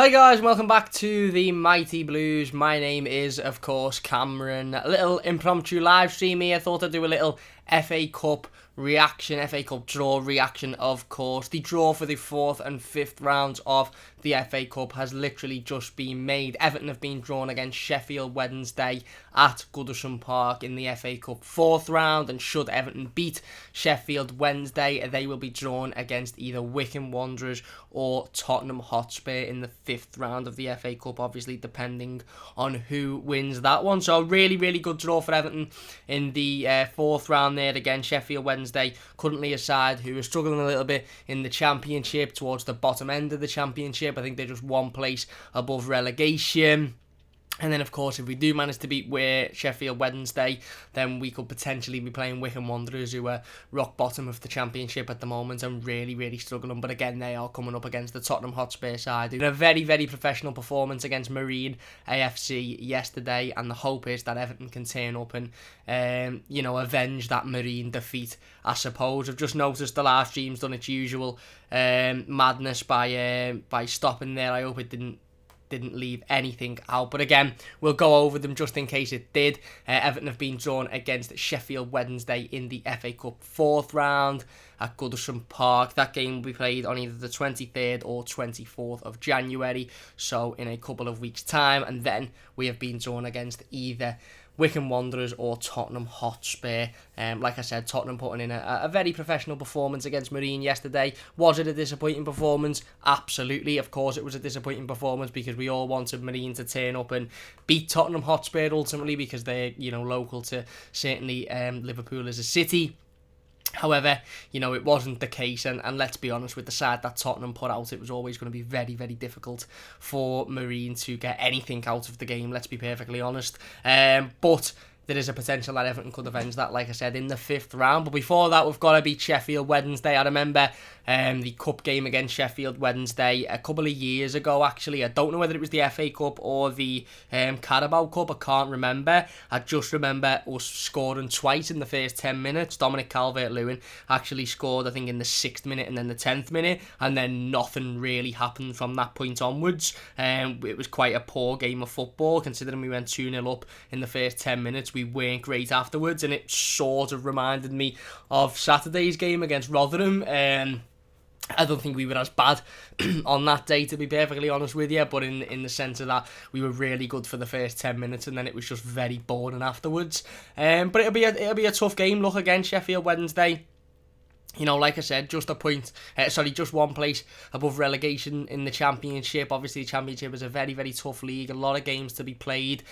Hi guys, and welcome back to the Mighty Blues. My name is, of course, Cameron. A little impromptu live stream here. I thought I'd do a little FA Cup reaction, FA Cup draw reaction, of course. The draw for the 4th and 5th rounds of the FA Cup has literally just been made. Everton have been drawn against Sheffield Wednesday at Goodison Park in the FA Cup 4th round, and should Everton beat Sheffield Wednesday, they will be drawn against either Wycombe Wanderers or Tottenham Hotspur in the 5th round of the FA Cup, obviously depending on who wins that one. So really good draw for Everton in the 4th round there against Sheffield Wednesday, currently a side who are struggling a little bit in the Championship, towards the bottom end of the Championship. I think they're just one place above relegation. And then, of course, if we do manage to beat Sheffield Wednesday, then we could potentially be playing Wycombe Wanderers, who are rock bottom of the Championship at the moment and really struggling. But again, they are coming up against the Tottenham Hotspur side, who had a very professional performance against Marine AFC yesterday. And the hope is that Everton can turn up and, avenge that Marine defeat, I suppose. I've just noticed the live stream's done its usual madness by stopping there. I hope it didn't leave anything out, but again, we'll go over them just in case it did. Everton have been drawn against Sheffield Wednesday in the FA Cup 4th round at Goodison Park. That game will be played on either the 23rd or 24th of January, so in a couple of weeks' time. And then we have been drawn against either Wycombe Wanderers or Tottenham Hotspur. Like I said, Tottenham putting in a very professional performance against Marine yesterday. Was it a disappointing performance? Absolutely. Of course it was a disappointing performance, because we all wanted Marine to turn up and beat Tottenham Hotspur ultimately, because they're, local to certainly Liverpool as a city. However, it wasn't the case, and let's be honest, with the side that Tottenham put out, it was always going to be very difficult for Marine to get anything out of the game, let's be perfectly honest. But there is a potential that Everton could avenge that, like I said, in the 5th round. But before that, we've got to beat Sheffield Wednesday. I remember the cup game against Sheffield Wednesday a couple of years ago, actually. I don't know whether it was the FA Cup or the Carabao Cup. I can't remember. I just remember us scoring twice in the first 10 minutes. Dominic Calvert-Lewin actually scored, I think, in the 6th minute and then the 10th minute, and then nothing really happened from that point onwards. It was quite a poor game of football, considering we went 2-0 up in the first 10 minutes. We weren't great afterwards, and it sort of reminded me of Saturday's game against Rotherham. I don't think we were as bad on that day, to be perfectly honest with you, but in the sense of that we were really good for the first 10 minutes, and then it was just very boring afterwards. But it'll be a tough game. Look, against Sheffield Wednesday, like I said, just one place above relegation in the Championship. Obviously, the Championship is a very tough league, a lot of games to be played.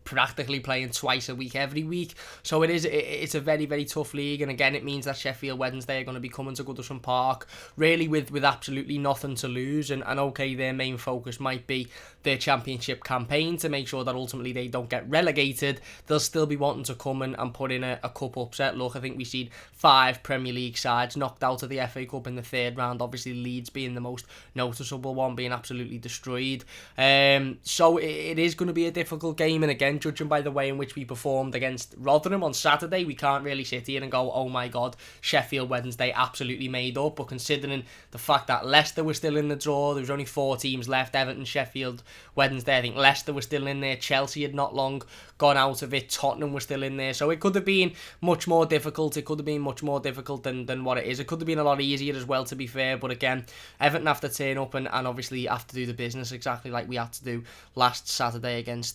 Practically playing twice a week every week, so it's a very tough league. And again, it means that Sheffield Wednesday are going to be coming to Goodison Park really with absolutely nothing to lose, and okay, their main focus might be their Championship campaign to make sure that ultimately they don't get relegated. They'll still be wanting to come and put in a cup upset. Look, I think we've seen 5 Premier League sides knocked out of the FA Cup in the 3rd round, obviously Leeds being the most noticeable one, being absolutely destroyed. So it is going to be a difficult game, and again, judging by the way in which we performed against Rotherham on Saturday, we can't really sit here and go, oh my god, Sheffield Wednesday absolutely made up. But considering the fact that Leicester were still in the draw, there was only 4 teams left: Everton, Sheffield Wednesday, I think Leicester was still in there, Chelsea had not long gone out of it, Tottenham was still in there, so it could have been much more difficult. It could have been much more difficult than what it is. It could have been a lot easier as well, to be fair, but again, Everton have to turn up and obviously have to do the business exactly like we had to do last Saturday against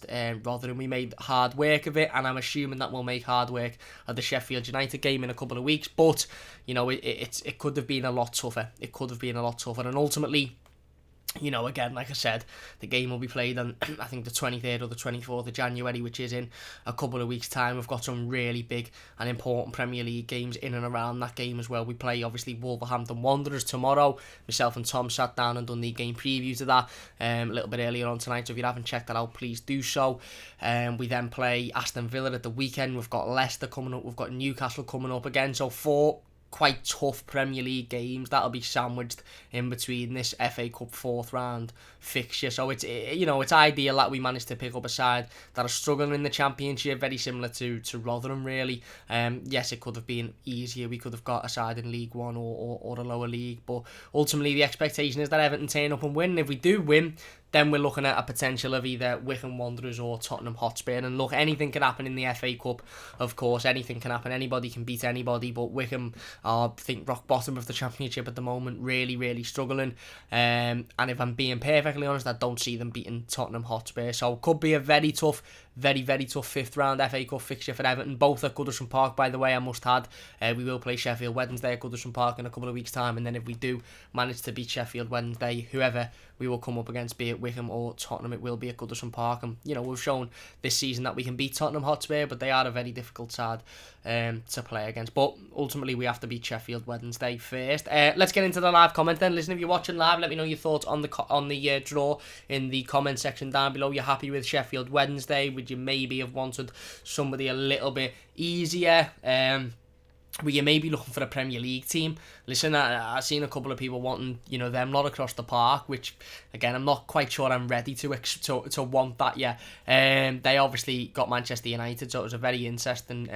Rotherham. We made hard work of it, and I'm assuming that we'll make hard work of the Sheffield United game in a couple of weeks. But it could have been a lot tougher. And ultimately, again, like I said, the game will be played on, I think, the 23rd or the 24th of January, which is in a couple of weeks' time. We've got some really big and important Premier League games in and around that game as well. We play, obviously, Wolverhampton Wanderers tomorrow. Myself and Tom sat down and done the game preview to that a little bit earlier on tonight, so if you haven't checked that out, please do so. We then play Aston Villa at the weekend. We've got Leicester coming up. We've got Newcastle coming up again. So 4 quite tough Premier League games that'll be sandwiched in between this FA Cup fourth round fixture. So it's it's ideal that we managed to pick up a side that are struggling in the Championship, very similar to Rotherham really. Yes, it could have been easier. We could have got a side in League One or a lower league, but ultimately the expectation is that Everton turn up and win. And if we do win, then we're looking at a potential of either Wycombe Wanderers or Tottenham Hotspur. And look, anything can happen in the FA Cup, of course. Anything can happen. Anybody can beat anybody. But Wycombe are, I think, rock bottom of the Championship at the moment. Really, really struggling. And if I'm being perfectly honest, I don't see them beating Tottenham Hotspur. So it could be a very tough fifth round FA Cup fixture for Everton. Both at Goodison Park, by the way, I must add. We will play Sheffield Wednesday at Goodison Park in a couple of weeks' time. And then if we do manage to beat Sheffield Wednesday, whoever we will come up against, be it Wycombe or Tottenham, it will be at Goodison Park. And, we've shown this season that we can beat Tottenham Hotspur, but they are a very difficult side to play against. But ultimately, we have to beat Sheffield Wednesday first. Let's get into the live comment then. Listen, if you're watching live, let me know your thoughts on the draw in the comment section down below. You're happy with Sheffield Wednesday? Would you maybe have wanted somebody a little bit easier? Were you maybe looking for a Premier League team? Listen, I've seen a couple of people wanting, them lot across the park, which, again, I'm not quite sure I'm ready to want that yet. They obviously got Manchester United, so it was a very interesting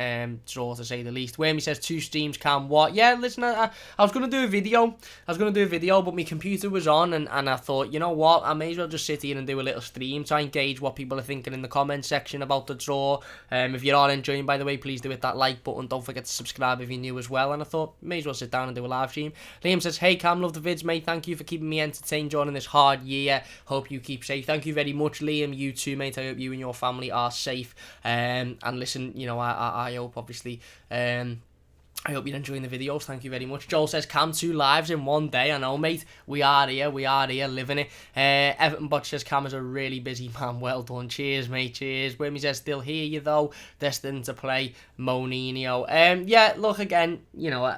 draw, to say the least. Wormy says, 2 streams, Cam, what? Yeah, listen, I was going to do a video. But my computer was on, and I thought, you know what? I may as well just sit here and do a little stream to engage what people are thinking in the comment section about the draw. If you are enjoying, by the way, please do hit that like button. Don't forget to subscribe if you're new as well. And I thought, may as well sit down and do a live stream. Liam says, hey Cam, love the vids, mate. Thank you for keeping me entertained during this hard year. Hope you keep safe. Thank you very much, Liam. You too, mate. I hope you and your family are safe. And listen, I hope, obviously, I hope you're enjoying the videos. Thank you very much. Joel says, Cam, 2 lives in one day. I know, mate. We are here, living it. Everton Bot says, Cam is a really busy man. Well done. Cheers, mate. Cheers. Wimmy says, still hear you, though. Destined to play Moninho. Yeah, look, again,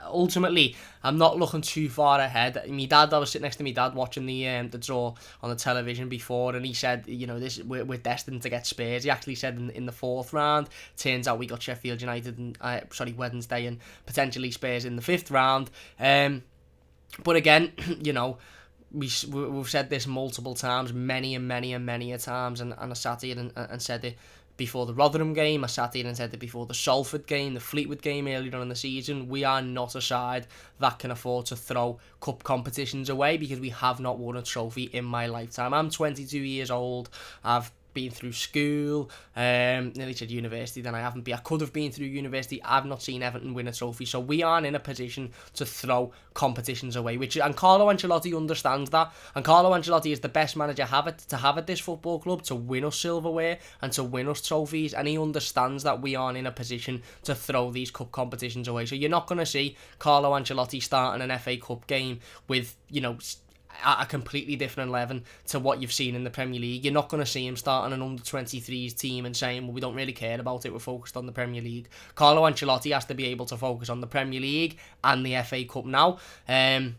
ultimately, I'm not looking too far ahead. I was sitting next to my dad watching the draw on the television before, and he said, we're destined to get Spurs. He actually said in the fourth round. Turns out we got Sheffield United and Wednesday, and potentially Spurs in the fifth round. But again, we've said this multiple times, many a times, and I sat here and said it before the Rotherham game. I sat here and said it before the Salford game, the Fleetwood game earlier on in the season. We are not a side that can afford to throw cup competitions away, because we have not won a trophy in my lifetime. I'm 22 years old. I've been through school, nearly said university, then I haven't been. I could have been through university. I've not seen Everton win a trophy, so we aren't in a position to throw competitions away. And Carlo Ancelotti understands that, and Carlo Ancelotti is the best manager to have at this football club to win us silverware and to win us trophies, and he understands that we aren't in a position to throw these cup competitions away. So you're not going to see Carlo Ancelotti starting an FA Cup game with, at a completely different 11 to what you've seen in the Premier League. You're not going to see him starting an under-23s team and saying, well, we don't really care about it, we're focused on the Premier League. Carlo Ancelotti has to be able to focus on the Premier League and the FA Cup now. And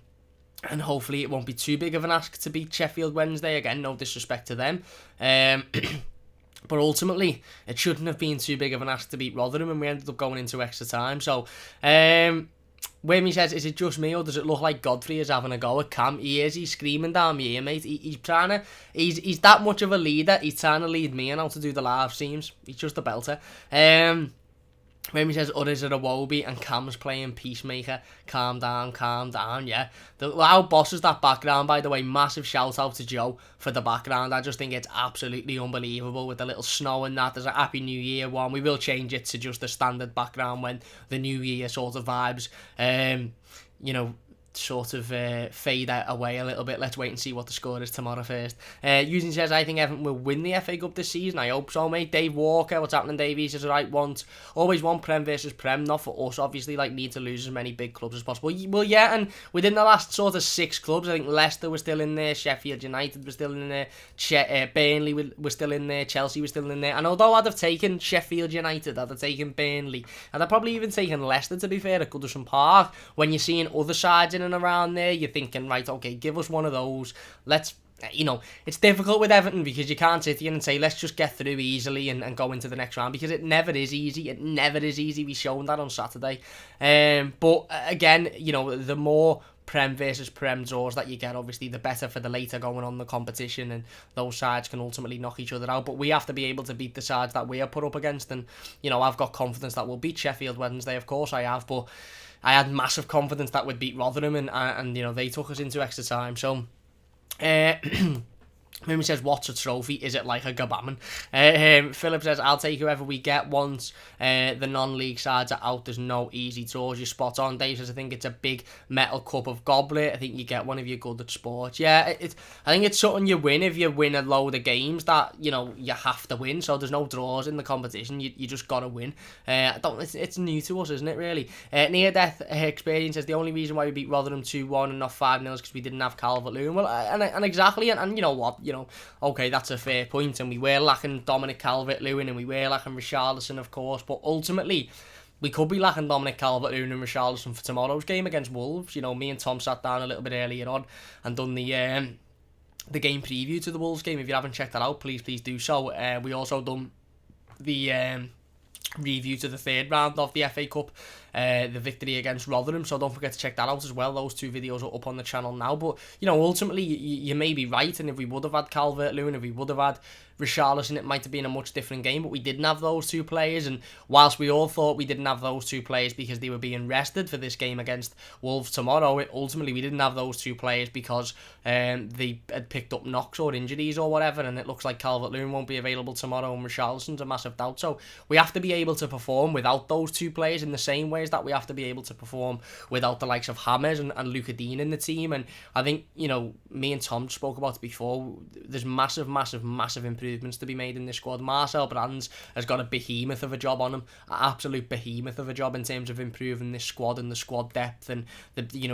hopefully it won't be too big of an ask to beat Sheffield Wednesday. Again, no disrespect to them. But ultimately, it shouldn't have been too big of an ask to beat Rotherham, and we ended up going into extra time. So, Wimmy says, is it just me, or does it look like Godfrey is having a go at Cam? He is. He's screaming down me here, mate. He's trying to... He's that much of a leader. He's trying to lead me and how to do the live streams. He's just a belter. Wimmy says, or is it a Wobie? And Cam's playing Peacemaker. Calm down, yeah. How boss is that background, by the way? Massive shout out to Joe for the background. I just think it's absolutely unbelievable with the little snow and that. There's a Happy New Year one. We will change it to just the standard background when the New Year sort of vibes, sort of fade away a little bit. Let's wait and see what the score is tomorrow first. Using says, I think Everton will win the FA Cup this season. I hope so, mate. Dave Walker, what's happening, Dave? He says, right, always want Prem versus Prem, not for us, obviously, need to lose as many big clubs as possible. Well, yeah, and within the last sort of 6 clubs, I think Leicester was still in there, Sheffield United was still in there, Burnley was still in there, Chelsea was still in there, and although I'd have taken Sheffield United, I'd have taken Burnley, and I'd probably even taken Leicester, to be fair, at Goodison Park. When you're seeing other sides in and around there, you're thinking, right, okay, give us one of those. Let's it's difficult with Everton because you can't sit here and say, let's just get through easily and go into the next round, because it never is easy. It never is easy. We've shown that on Saturday. But again, the more Prem versus Prem draws that you get, obviously, the better for the later going on the competition, and those sides can ultimately knock each other out. But we have to be able to beat the sides that we are put up against, and, I've got confidence that we'll beat Sheffield Wednesday, of course I have, but I had massive confidence that we'd beat Rotherham, and they took us into extra time, so... Mimi says, what's a trophy? Is it like a gabaman? Philip says, I'll take whoever we get once the non-league sides are out. There's no easy draws. You're spot on. Dave says, I think it's a big metal cup of goblet. I think you get one if you're good at sports. Yeah, I think it's something you win if you win a load of games that, you have to win. So there's no draws in the competition. You just got to win. It's new to us, isn't it, really? Near-death experience says, the only reason why we beat Rotherham 2-1 and not 5-0 is because we didn't have Calvert-Lewin. Well, and exactly, and you know what? Okay, that's a fair point, and we were lacking Dominic Calvert-Lewin, and we were lacking Richarlison, of course, but ultimately, we could be lacking Dominic Calvert-Lewin and Richarlison for tomorrow's game against Wolves. Me and Tom sat down a little bit earlier on and done the game preview to the Wolves game. If you haven't checked that out, please do so. We also done the review to the third round of the FA Cup, the victory against Rotherham, so don't forget to check that out as well. Those two videos are up on the channel now, but ultimately you may be right, and if we would have had Calvert-Lewin, if we would have had Richarlison, it might have been a much different game, but we didn't have those two players, and whilst we all thought we didn't have those two players because they were being rested for this game against Wolves tomorrow, ultimately we didn't have those two players because they had picked up knocks or injuries or whatever, and it looks like Calvert-Lewin won't be available tomorrow, and Richarlison's a massive doubt, so we have to be able to perform without those two players in the same ways that we have to be able to perform without the likes of Hammers and Luca Dean in the team. And I think, me and Tom spoke about it before, there's massive improvements to be made in this squad. Marcel Brands has got a behemoth of a job on him, an absolute behemoth of a job in terms of improving this squad and the squad depth, and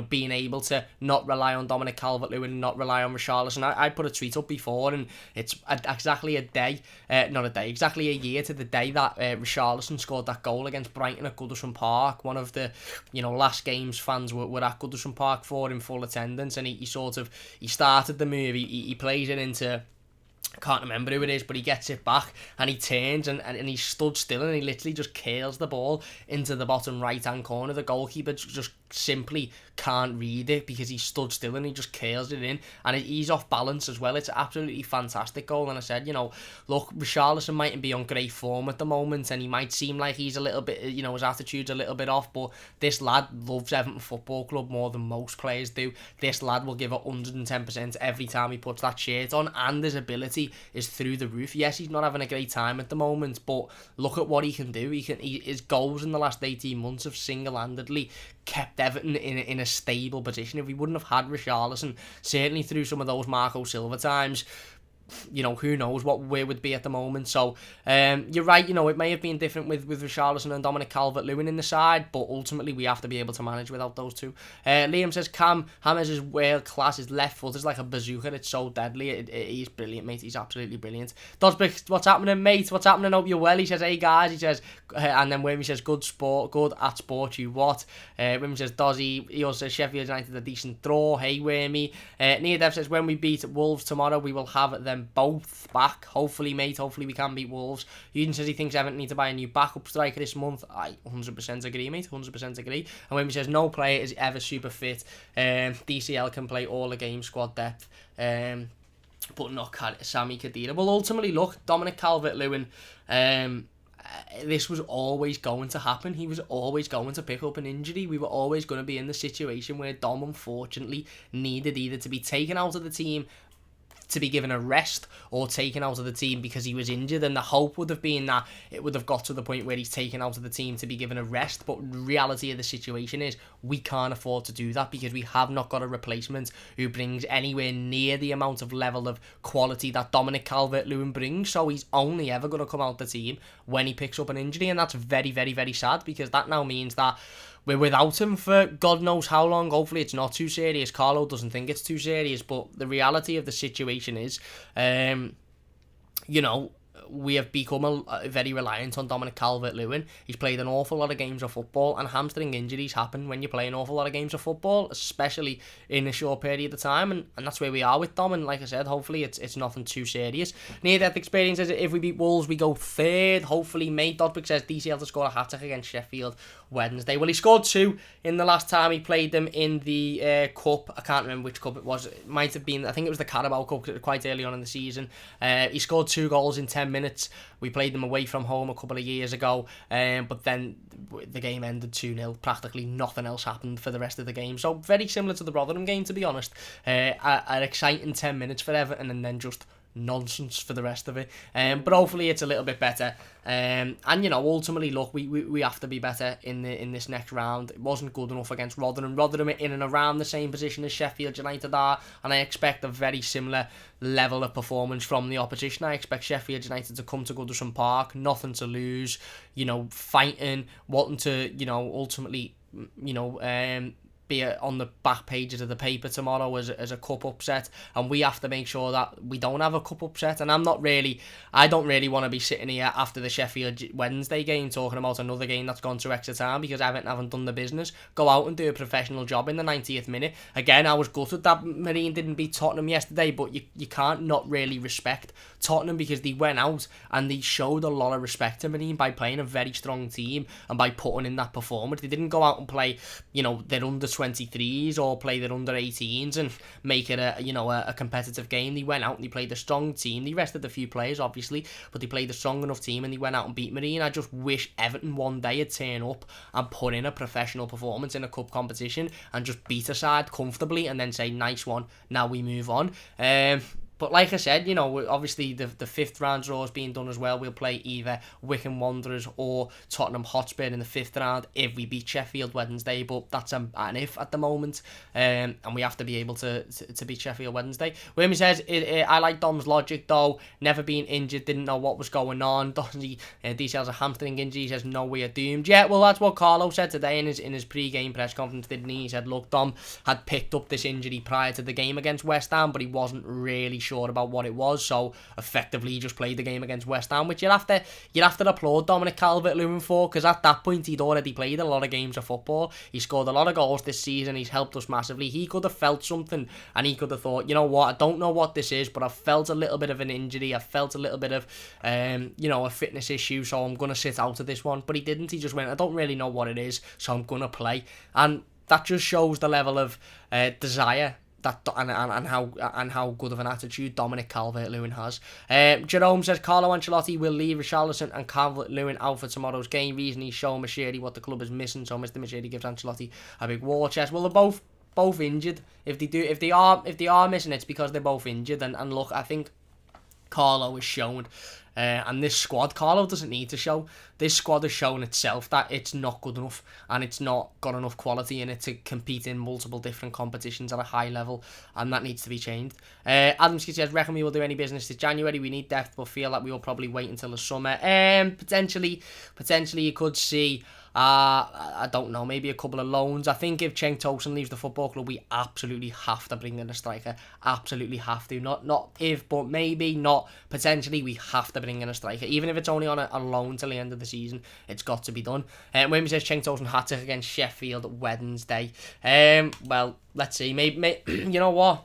being able to not rely on Dominic Calvert-Lewin and not rely on Richarlison. I put a tweet up before, and it's exactly exactly a year to the day that Richarlison scored that goal against Brighton at Goodison Park. One of the last games fans were at Goodison Park for in full attendance, and he started the move, he plays it into, I can't remember who it is, but he gets it back and he turns and he stood still and he literally just curls the ball into the bottom right hand corner. The goalkeeper just simply can't read it because he stood still and he just curls it in, and he's off balance as well. It's an absolutely fantastic goal. And I said, look, Richarlison mightn't be on great form at the moment, and he might seem like he's a little bit, his attitude's a little bit off, but this lad loves Everton Football Club more than most players do. This lad will give 110% every time he puts that shirt on, and his ability is through the roof. Yes, he's not having a great time at the moment, but look at what he can do. His goals in the last 18 months have single-handedly kept Everton in a stable position. If we wouldn't have had Richarlison, certainly through some of those Marco Silva times, who knows what we would be at the moment. So you're right, it may have been different with Richarlison and Dominic Calvert-Lewin in the side, but ultimately we have to be able to manage without those two. Liam says, Cam Hammers is world class, his left foot is like a bazooka, it's so deadly. He's brilliant, mate, he's absolutely brilliant. Doddsbrick, what's happening, mate? What's happening? Hope you're well. He says, hey guys, he says, and then Wimmy says, good at sport, you what? Wimmy says, Dozzy, he also says, Sheffield United a decent draw, hey Wimmy. Near Dev says, when we beat Wolves tomorrow, we will have them both back, hopefully, mate. Hopefully we can beat Wolves. Uden says he thinks Everton need to buy a new backup striker this month. I 100% agree, mate, 100% agree. And when he says no player is ever super fit, DCL can play all the game, squad depth, but not Sami Khedira. Well, ultimately, look, Dominic Calvert-Lewin, this was always going to happen. He was always going to pick up an injury. We were always going to be in the situation where Dom, unfortunately, needed either to be taken out of the team to be given a rest or taken out of the team because he was injured, and the hope would have been that it would have got to the point where he's taken out of the team to be given a rest. But the reality of the situation is we can't afford to do that because we have not got a replacement who brings anywhere near the amount of level of quality that Dominic Calvert-Lewin brings. So he's only ever going to come out the team when he picks up an injury, and that's very, very, very sad because that now means that we're without him for God knows how long. Hopefully it's not too serious. Carlo doesn't think it's too serious, but the reality of the situation is, we have become very reliant on Dominic Calvert-Lewin. He's played an awful lot of games of football, and hamstring injuries happen when you play an awful lot of games of football, especially in a short period of time, and that's where we are with Dom. And like I said, hopefully it's nothing too serious. Near-death experience is if we beat Wolves, we go third. Hopefully, mate. Dodwick says DCL to score a hat-trick against Sheffield Wednesday. Well, he scored 2 in the last time he played them in the cup. I can't remember which cup it was. It might have been, I think it was the Carabao Cup, because it was quite early on in the season. He scored 2 goals in 10 minutes. We played them away from home a couple of years ago, but then the game ended 2-0. Practically nothing else happened for the rest of the game. So very similar to the Rotherham game, to be honest. An exciting 10 minutes for Everton, and then just nonsense for the rest of it. But hopefully it's a little bit better. And ultimately, look, we have to be better in this next round. It wasn't good enough against Rotherham. Rotherham are in and around the same position as Sheffield United are, and I expect a very similar level of performance from the opposition. I expect Sheffield United to come to Goodison Park, nothing to lose, fighting, wanting to, ultimately, be on the back pages of the paper tomorrow as a cup upset, and we have to make sure that we don't have a cup upset. And I don't really want to be sitting here after the Sheffield Wednesday game talking about another game that's gone to extra time because Everton haven't done the business. Go out and do a professional job in the 90th minute. Again, I was gutted that Marine didn't beat Tottenham yesterday, but you can't not really respect Tottenham because they went out and they showed a lot of respect to Marine by playing a very strong team and by putting in that performance. They didn't go out and play, their under 23s or play their under 18s and make it a competitive game. They went out and they played a strong team. They rested a few players, obviously, but they played a strong enough team and they went out and beat Marine. I just wish Everton one day would turn up and put in a professional performance in a cup competition and just beat a side comfortably and then say, nice one, now we move on. But like I said, obviously the fifth round draw is being done as well. We'll play either Wycombe Wanderers or Tottenham Hotspur in the fifth round if we beat Sheffield Wednesday. But that's an if at the moment, and we have to be able to beat Sheffield Wednesday. William says, I like Dom's logic though. Never been injured, didn't know what was going on. Details a hamstring injury. He says no, we are doomed. Yeah, well that's what Carlo said today in his pre-game press conference, didn't he? He said, look, Dom had picked up this injury prior to the game against West Ham, but he wasn't really sure about what it was, so effectively he just played the game against West Ham, which you'd have to applaud Dominic Calvert-Lewin for, because at that point he'd already played a lot of games of football. He scored a lot of goals this season. He's helped us massively. He could have felt something and he could have thought, you know what, I don't know what this is, but I've felt a little bit of an injury, I've felt a little bit of a fitness issue, so I'm going to sit out of this one. But he didn't. He just went, I don't really know what it is, so I'm going to play. And that just shows the level of desire and how good of an attitude Dominic Calvert-Lewin has. Jerome says Carlo Ancelotti will leave Richarlison and Calvert-Lewin out for tomorrow's game. Reason he's showing Machiri what the club is missing, so Mr. Machiri gives Ancelotti a big war chest. Well, they're both injured. If they are missing, it's because they're both injured. And look, I think Carlo has shown, and this squad, Carlo doesn't need to show. This squad has shown itself that it's not good enough and it's not got enough quality in it to compete in multiple different competitions at a high level, and that needs to be changed. Adamski says, reckon we will do any business this January. We need depth, but feel that we will probably wait until the summer. Potentially you could see, I don't know, maybe a couple of loans. I think if Cenk Tosun leaves the football club, we absolutely have to bring in a striker. Absolutely have to. Not if, but maybe, not potentially. We have to bring in a striker, even if it's only on a loan till the end of the season. It's got to be done. When we says Cenk Tosun hat-trick against Sheffield Wednesday. Well, let's see. Maybe you know what?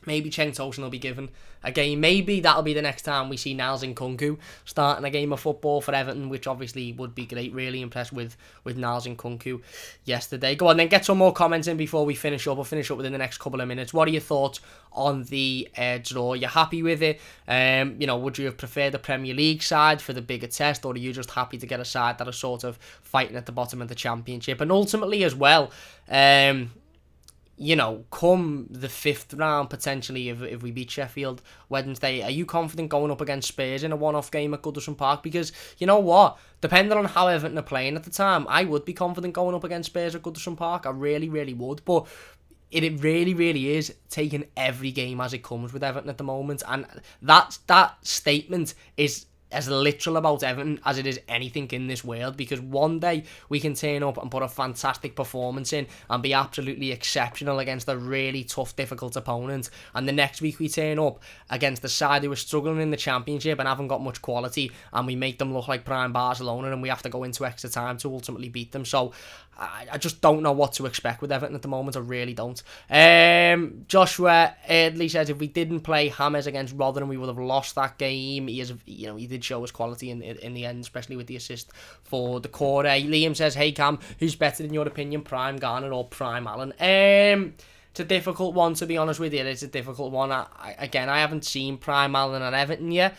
Maybe Cenk Tosun will be given a game. Maybe that'll be the next time we see Niles Nkunku starting a game of football for Everton, which obviously would be great. Really impressed with Niles Nkunku yesterday. Go on then, get some more comments in before we finish up. We'll finish up within the next couple of minutes. What are your thoughts on the draw? You happy with it? Would you have preferred the Premier League side for the bigger test, or are you just happy to get a side that are sort of fighting at the bottom of the Championship? And ultimately as well, come the fifth round, potentially, if we beat Sheffield Wednesday, are you confident going up against Spurs in a one-off game at Goodison Park? Because, you know what? Depending on how Everton are playing at the time, I would be confident going up against Spurs at Goodison Park. I really, really would. But it really, really is taking every game as it comes with Everton at the moment. And that statement is as literal about Everton as it is anything in this world, because one day we can turn up and put a fantastic performance in and be absolutely exceptional against a really tough, difficult opponent, and the next week we turn up against the side who are struggling in the Championship and haven't got much quality, and we make them look like prime Barcelona, and we have to go into extra time to ultimately beat them. So I just don't know what to expect with Everton at the moment. I really don't. Joshua Erdley says if we didn't play James against Rotherham, we would have lost that game. He did show his quality in the end, especially with the assist for the quarter. Liam says, hey Cam, who's better in your opinion, Prime Garner or Prime Allen? It's a difficult one, to be honest with you. It's a difficult one. I haven't seen Prime Allen at Everton yet.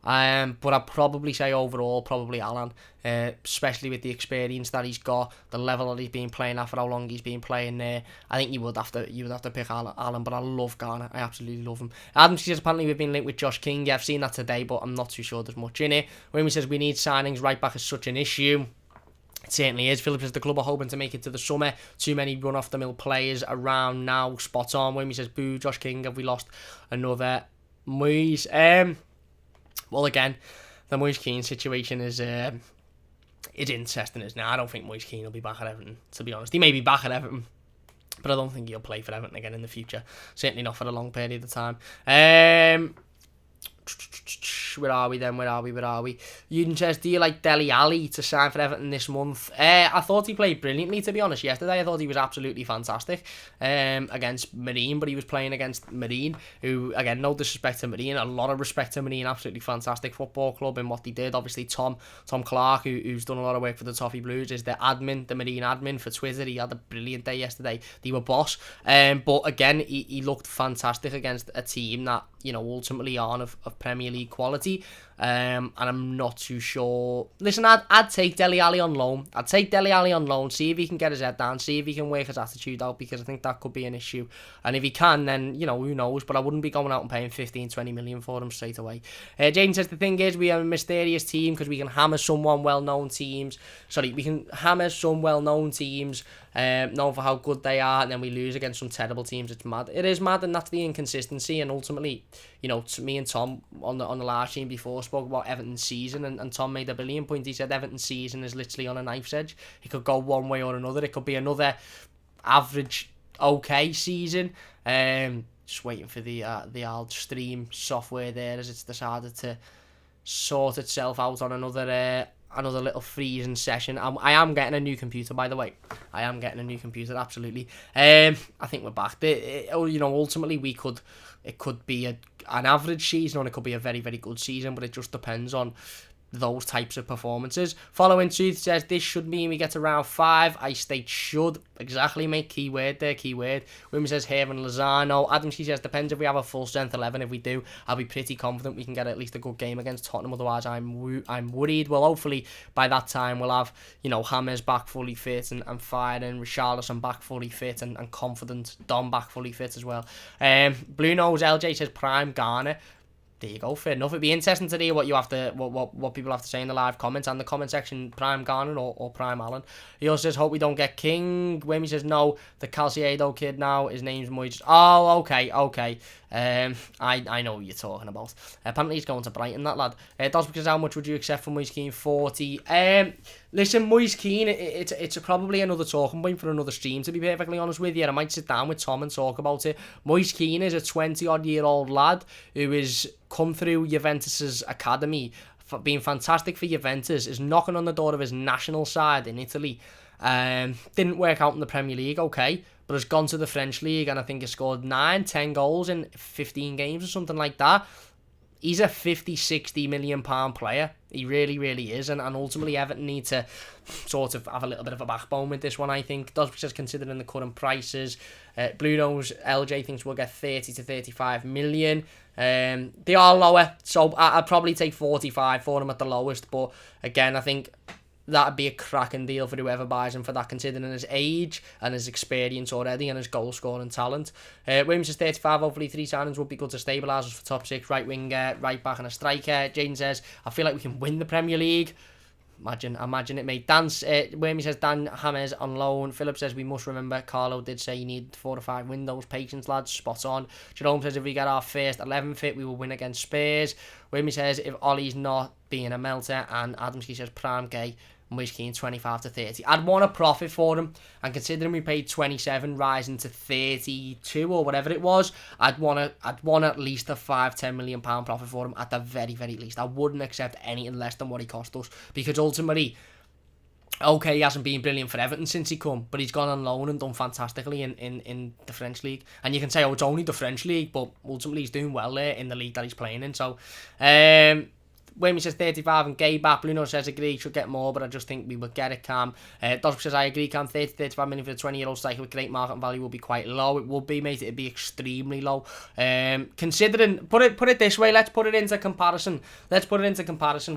But I'd probably say overall, probably Allen, especially with the experience that he's got, the level that he's been playing at, for how long he's been playing there. I think you would have to pick Allen, but I love Garner. I absolutely love him. Adam says apparently we've been linked with Josh King. Yeah, I've seen that today, but I'm not too sure there's much in it. Wimmy says we need signings. Right back is such an issue. It certainly is. Philip says the club are hoping to make it to the summer. Too many run-off-the-mill players around now. Spot on. Wimmy says boo, Josh King. Have we lost another Moyes? Well, again, the Moise Keane situation is interesting, isn't it? I don't think Moise Keane will be back at Everton, to be honest. He may be back at Everton, but I don't think he'll play for Everton again in the future. Certainly not for a long period of time. Where are we? Ewan says, do you like Dele Alli to sign for Everton this month? I thought he played brilliantly, to be honest, yesterday. I thought he was absolutely fantastic against Marine, but he was playing against Marine, who, again, no disrespect to Marine, a lot of respect to Marine, absolutely fantastic football club and what they did. Obviously, Tom Clark, who's done a lot of work for the TheMightyBlues, is the Marine admin for Twitter. He had a brilliant day yesterday. They were boss. But again, he looked fantastic against a team that, ultimately aren't of Premier League quality. And I'm not too sure. Listen, I'd take Dele Alli on loan. See if he can get his head down, see if he can work his attitude out, because I think that could be an issue. And if he can, then, who knows, but I wouldn't be going out and paying 15-20 million for him straight away. James says, the thing is, we are a mysterious team because we can hammer some well-known teams, known for how good they are, and then we lose against some terrible teams. It's mad. It is mad, and that's the inconsistency. And ultimately, me and Tom on the last team before spoke about Everton's season, and Tom made a brilliant point. He said Everton's season is literally on a knife's edge. It could go one way or another. It could be another average, okay season. Just waiting for the old stream software there, as it's decided to sort itself out on another little freezing session. I am getting a new computer, by the way. Absolutely. I think we're back. Ultimately, it could be an average season, or it could be a very, very good season, but it just depends on those types of performances. Following Truth says, this should mean we get to round 5. I state should. Exactly, mate. Keyword there, keyword. Women says, Haven Lozano. Adam, she says, depends if we have a full strength 11. If we do, I'll be pretty confident we can get at least a good game against Tottenham. Otherwise, I'm worried. Well, hopefully, by that time, we'll have, Hammers back fully fit and firing, Richarlison back fully fit and confident, Dom back fully fit as well. Blue Nose LJ says, Prime Garner. There you go, fair enough. It'd be interesting to hear what people have to say in the live comments and the comment section. Prime Garner or Prime Allen. He also says, hope we don't get King. Wimmy says, no, the Calciado kid now, his name's Moyes. Oh, okay. I know what you're talking about. Apparently he's going to Brighton, that lad. Dos, because how much would you accept for Moyes Keane? 40. Listen, Moyes Keane, it's probably another talking point for another stream, to be perfectly honest with you. I might sit down with Tom and talk about it. Moyes Keane is a 20-odd-year-old lad who is come through Juventus's academy, being fantastic for Juventus, is knocking on the door of his national side in Italy. Didn't work out in the Premier League, okay, but has gone to the French League and I think has scored 9-10 goals in 15 games or something like that. He's a 50-60 million pound player. He really, really is. And ultimately, Everton need to sort of have a little bit of a backbone with this one, I think. Does, because considering the current prices, Blue Nose LJ thinks we'll get 30 to 35 million. They are lower, so I'd probably take 45 for them at the lowest. But again, I think that'd be a cracking deal for whoever buys him for that, considering his age and his experience already and his goal-scoring talent. Williams is 35, hopefully 3 signings would be good to stabilise us for top 6, right winger, right back and a striker. Jaden says, I feel like we can win the Premier League. Imagine it, mate. Dan, Wormy says Dan Hammers on loan. Philip says we must remember Carlo did say you need 4 to 5 windows. Patience, lads. Spot on. Jerome says if we get our first 11 fit, we will win against Spurs. Wormy says if Ollie's not being a melter, and Adamski says prime gay. Moise Keane 25 to 30. I'd want a profit for him, and considering we paid 27 rising to 32 or whatever it was, I'd want at least a £5-10 million profit for him at the very least. I wouldn't accept anything less than what he cost us, because ultimately, okay, he hasn't been brilliant for Everton since he come, but he's gone on loan and done fantastically in the French league. And you can say, oh, it's only the French league, but ultimately he's doing well there in the league that he's playing in. So, Wayne says 35 and gay back. Bruno says agree, should get more, but I just think we would get it, Cam. Dosp says I agree, Cam. 30-35 million for the 20-year-old striker with great market value will be quite low. It would be, mate. It'd be extremely low. Considering, put it this way, let's put it into comparison.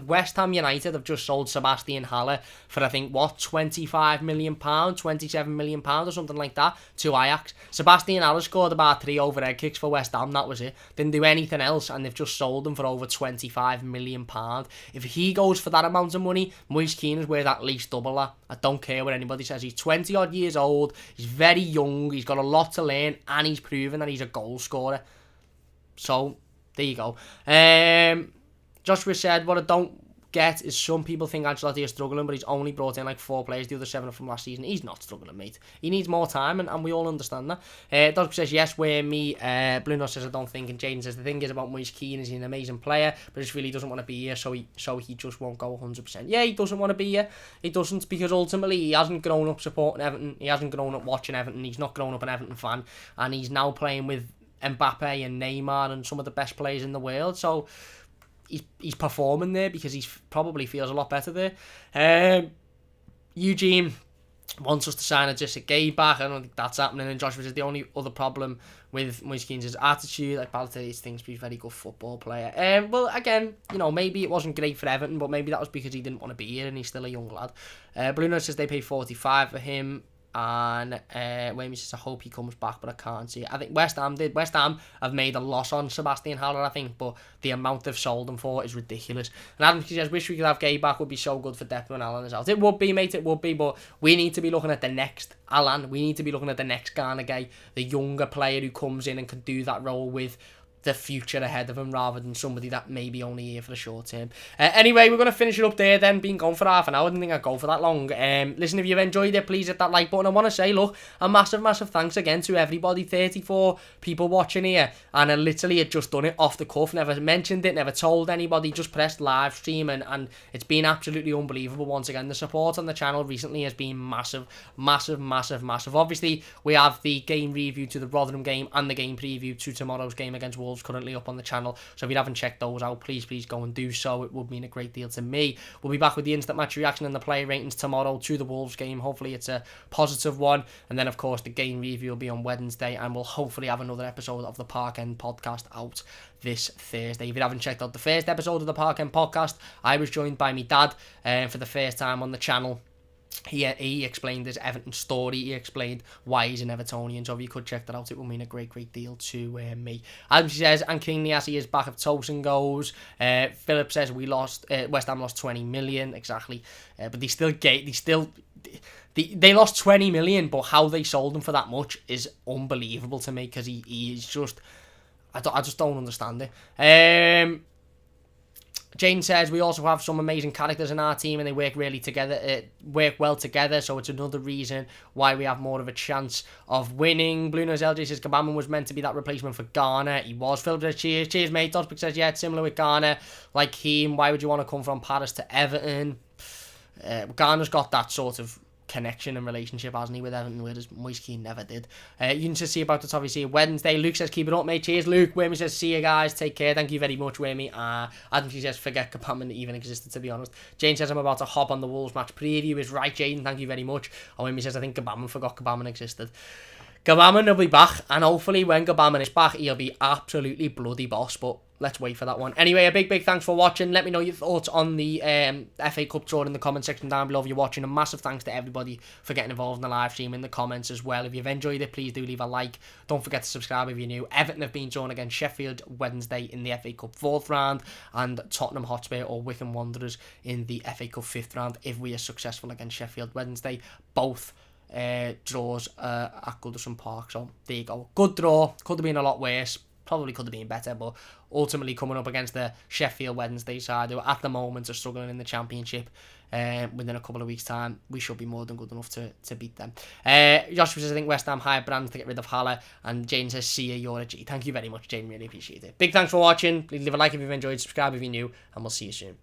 West Ham United have just sold Sebastian Haller for, I think, what, £25 million, £27 million or something like that to Ajax. Sebastian Haller scored about 3 overhead kicks for West Ham, that was it. Didn't do anything else, and they've just sold him for over £25 million. If he goes for that amount of money, Moise Keane is worth at least double that. I don't care what anybody says. He's 20 odd years old, he's very young, he's got a lot to learn, and he's proven that he's a goal scorer. So, there you go. Joshua said, what I don't get is some people think Ancelotti is struggling, but he's only brought in like 4 players, the other 7 are from last season. He's not struggling, mate. He needs more time, and we all understand that. Dodge says yes, where me. Bruno says I don't think, and Jaden says the thing is about Moise Keane is he's an amazing player, but just really doesn't want to be here, so he just won't go 100%. Yeah, he doesn't want to be here. He doesn't, because ultimately he hasn't grown up supporting Everton. He hasn't grown up watching Everton. He's not grown up an Everton fan, and he's now playing with Mbappe and Neymar and some of the best players in the world. So he's performing there because he probably feels a lot better there. Eugene wants us to sign a Jessica Gay back. I don't think that's happening. And Joshua says the only other problem with Moise Keane's attitude. Like Balotelli thinks he's a very good football player. Well, again, maybe it wasn't great for Everton, but maybe that was because he didn't want to be here and he's still a young lad. Bruno says they pay 45 for him. And Wayne says I hope he comes back, but I can't see it. I think West Ham did. West Ham have made a loss on Sebastian Haller, I think, but the amount they've sold him for is ridiculous. And Adam says wish we could have Gay back, would be so good for depth when Alan is out. It would be, mate, it would be, but we need to be looking at the next Alan. We need to be looking at the next Ghana Gay, the younger player who comes in and can do that role with the future ahead of him, rather than somebody that may be only here for the short term. Anyway, we're going to finish it up there then, been gone for half an hour. I didn't think I'd go for that long. Listen, if you've enjoyed it, please hit that like button. I want to say, look, a massive thanks again to everybody. 34 people watching here, and I literally had just done it off the cuff, never mentioned it, never told anybody, just pressed live stream, and it's been absolutely unbelievable once again. The support on the channel recently has been massive. Obviously, we have the game review to the Rotherham game and the game preview to tomorrow's game against Wolves currently up on the channel, so if you haven't checked those out, please go and do so. It would mean a great deal to me. We'll be back with the instant match reaction and the player ratings tomorrow to the Wolves game. Hopefully it's a positive one, and then of course the game review will be on Wednesday, and we'll hopefully have another episode of the Park End podcast out this Thursday. If you haven't checked out the first episode of the Park End podcast, I was joined by my dad for the first time on the channel. He explained his Everton story. He explained why he's an Evertonian. So if you could check that out, it will mean a great deal to me. Adam says, and King Niasi is back if Tosin goes. Philip says West Ham lost 20 million. Exactly. But they lost 20 million, but how they sold him for that much is unbelievable to me, because he is just, I just don't understand it. Jane says we also have some amazing characters in our team, and they work well together, so it's another reason why we have more of a chance of winning. Blue Nose LJ says Kabama was meant to be that replacement for Garner. He was. Philip says cheers mate. Dotspick says yeah, it's similar with Garner. Like him, why would you want to come from Paris to Everton? Garner's got that sort of connection and relationship, hasn't he, with Everton, whereas Moise Keane never did. You can just see about it obviously Wednesday. Luke says keep it up, mate. Cheers, Luke. Whammy says see you guys, take care, thank you very much, Whammy. Adam says forget Kapaman even existed, to be honest. Jane says I'm about to hop on the Wolves match preview. Is right, Jane, thank you very much. And Whammy says I think Kapaman forgot Kapaman existed. Gabamon will be back, and hopefully when Gabamon is back, he'll be absolutely bloody boss, but let's wait for that one. Anyway, a big thanks for watching. Let me know your thoughts on the FA Cup draw in the comment section down below if you're watching. A massive thanks to everybody for getting involved in the live stream in the comments as well. If you've enjoyed it, please do leave a like. Don't forget to subscribe if you're new. Everton have been drawn against Sheffield Wednesday in the FA Cup 4th round, and Tottenham Hotspur or Wycombe Wanderers in the FA Cup 5th round if we are successful against Sheffield Wednesday. Both draws at Goodison Park. So there you go. Good draw. Could have been a lot worse. Probably could have been better, but ultimately coming up against the Sheffield Wednesday side, who at the moment are struggling in the Championship, within a couple of weeks' time, we should be more than good enough to beat them. Joshua says, I think West Ham hire brands to get rid of Haller, and Jane says, see you, you're a G. Thank you very much, Jane, really appreciate it. Big thanks for watching. Please leave a like if you've enjoyed, subscribe if you're new, and we'll see you soon.